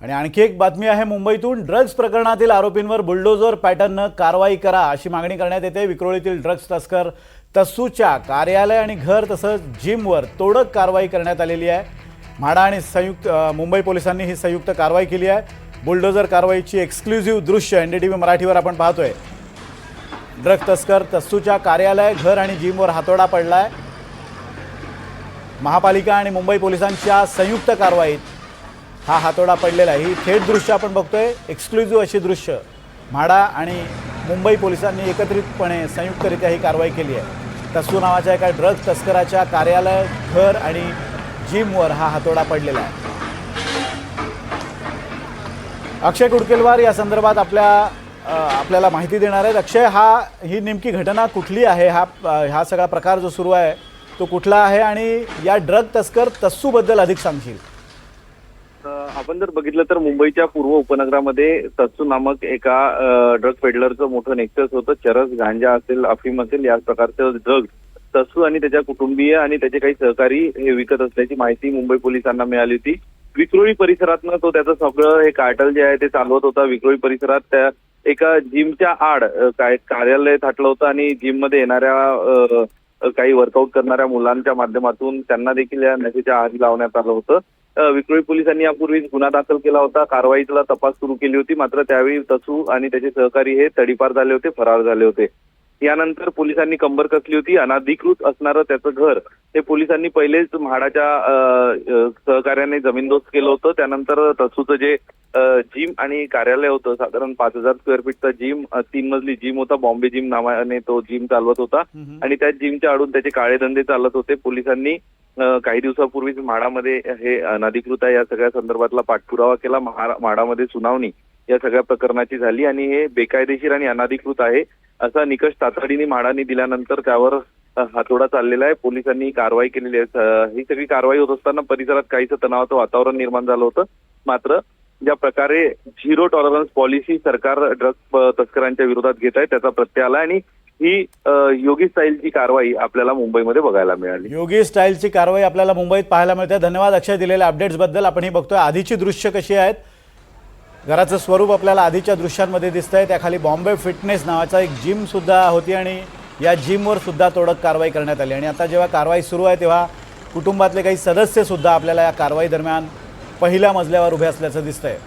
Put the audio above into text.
आणि आणखी एक बातमी आहे मुंबईतून। ड्रग्ज प्रकरणातील आरोपींवर बुलडोझर पॅटर्ननं कारवाई करा अशी मागणी करण्यात येते। विक्रोळीतील ड्रग्ज तस्कर तस्सूच्या कार्यालय आणि घर तसंच जिमवर तोडक कारवाई करण्यात आलेली आहे। म्हाडा आणि मुंबई पोलिसांनी ही संयुक्त कारवाई केली आहे। बुलडोझर कारवाईची एक्सक्लुझिव्ह दृश्य एनडीटीव्ही मराठीवर आपण पाहतोय। ड्रग्ज तस्कर तस्सूच्या कार्यालय, घर आणि जिमवर हातोडा पडलाय। महापालिका आणि मुंबई पोलिसांच्या संयुक्त कारवाईत हा हातोडा पडलेला आहे। ही थेट दृश्य आपण बघतोय, एक्सक्लुझिव्ह अशी दृश्य। म्हाडा आणि मुंबई पोलिसांनी एकत्रितपणे संयुक्तरित्या ही कारवाई केली आहे। तस्सू नावाच्या एका ड्रग्ज तस्कराच्या कार्यालय, घर आणि जिमवर हा हातोडा पडलेला आहे। अक्षय कुडकेलवार या संदर्भात आपल्याला माहिती देणार आहेत। अक्षय, ही नेमकी घटना कुठली आहे? हा सगळा प्रकार जो सुरू आहे तो कुठला आहे आणि या ड्रग तस्कर तस्सूबद्दल अधिक सांगशील? आपण जर बघितलं तर मुंबईच्या पूर्व उपनगरामध्ये तस्सू नामक एका ड्रग पेडलरचं मोठं नेक्सस होतं। चरस, गांजा असेल, अफीम असेल, याच प्रकारचं ड्रग तस्सू आणि त्याच्या कुटुंबीय आणि त्याचे काही सहकारी हे विकत असल्याची माहिती मुंबई पोलिसांना मिळाली होती। विक्रोळी परिसरातनं तो त्याचं सगळं हे कार्टल जे आहे ते चालवत होता। विक्रोळी परिसरात त्या एका जिमच्या आड कार्यालय थाटलं होतं आणि जिममध्ये येणाऱ्या काही वर्कआउट करणाऱ्या मुलांच्या माध्यमातून त्यांना देखील या नशेच्या आहारी लावण्यात आलं होतं। विक्रोळी पोलिसांनी यापूर्वीच गुन्हा दाखल केला होता, कारवाईला तपास सुरू केली होती। मात्र त्यावेळी तस्सू आणि त्याचे सहकारी हे तडीपार झाले होते, फरार झाले होते। यानंतर पोलिसांनी कंबर कसली होती। अनाधिकृत असणारं त्याचं घर हे पोलिसांनी पहिलेच म्हाडाच्या सहकार्याने जमीनदोस्त केलं होतं। त्यानंतर तस्सूचं जे जिम आणि कार्यालय होतं, साधारण 5000 स्क्वेअर फीटचा जिम, 3 मजली जिम होता। बॉम्बे जिम नावाने तो जिम चालवत होता आणि त्या जिमच्या आडून त्याचे काळे धंदे चालत होते। पोलिसांनी काही दिवसापूर्वीच म्हाडामध्ये हे अनाधिकृत आहे या सगळ्या संदर्भातला पाठपुरावा केला। म्हाडामध्ये सुनावणी या सगळ्या प्रकरणाची झाली आणि हे बेकायदेशीर आणि अनाधिकृत आहे असा निकष तातडीने म्हाडाने दिल्यानंतर त्यावर हातोडा चाललेला आहे। पोलिसांनी कारवाई केलेली आहे। ही सगळी कारवाई होत असताना परिसरात काहीसं तणावाचं वातावरण निर्माण झालं होतं। मात्र ज्या प्रकारे झिरो टॉलरन्स पॉलिसी सरकार ड्रग तस्करांच्या विरोधात घेत आहे त्याचा प्रत्यय आला आणि ही योगी स्टाईलची कारवाई आपल्याला मुंबईमध्ये बघायला मिळाली। योगी स्टाईलची कारवाई आपल्याला मुंबईत पाहायला मिळते। धन्यवाद अक्षय दिलेल्या अपडेट्सबद्दल। आपण ही बघतोय आधीची दृश्य कशी आहेत, घराचं स्वरूप आपल्याला आधीच्या दृश्यांमध्ये दिसतंय। त्याखाली बॉम्बे फिटनेस नावाचा एक जिम सुद्धा होती आणि या जिमवर सुद्धा तोडक कारवाई करण्यात आली। आणि आता जेव्हा कारवाई सुरू आहे तेव्हा कुटुंबातले काही सदस्य सुद्धा आपल्याला या कारवाई दरम्यान पहिल्या मजल्यावर उभे असल्याचं दिसतंय।